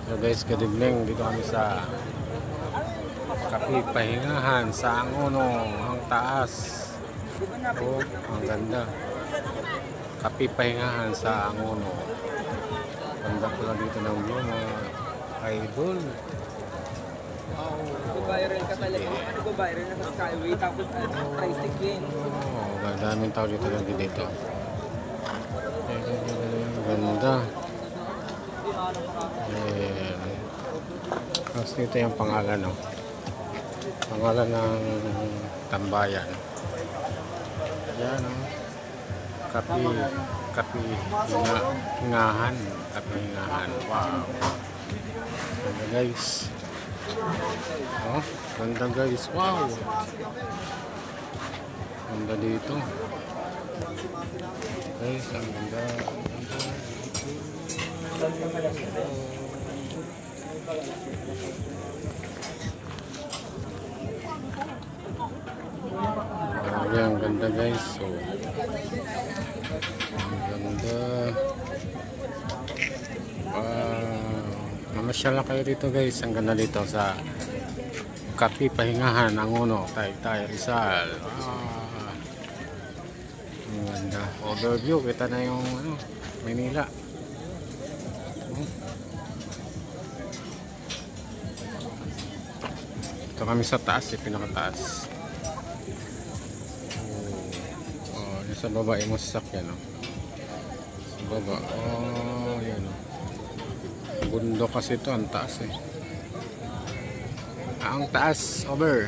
So guys, good evening. Dito kami sa Kapipahingahan sa Angono, ang taas. Oh, ang ganda. Kapipahingahan sa Angono. Ganda ko lang dito ng view mga idol. Wow. Nag-viral ka talaga. Nag-viral na sa Skyway. Tapos tri-stick din. Oh, daming tao dito lang dito. Ganda. Tapos dito yung pangalan, no? Pangalan ng tambayan. Yan, no? Kapihingahan. Kapihingahan. Wow. Ganda guys. Oh, ganda guys. Wow. Ganda dito. Guys, ang ganda. Ang ganda guys. So, ang ganda. Mamasyal na kayo dito guys. Ang ganda dito sa Kapipahingahan, Angono, Taytay, Rizal. Ang ganda. Overview, kita na yung Manila. Ito kami sa taas, pinakataas. Sa baba yung sasakyan, no? Sa baba. Oh, yan, no? Bundok kasi ito, ang taas, eh. Ang taas, over.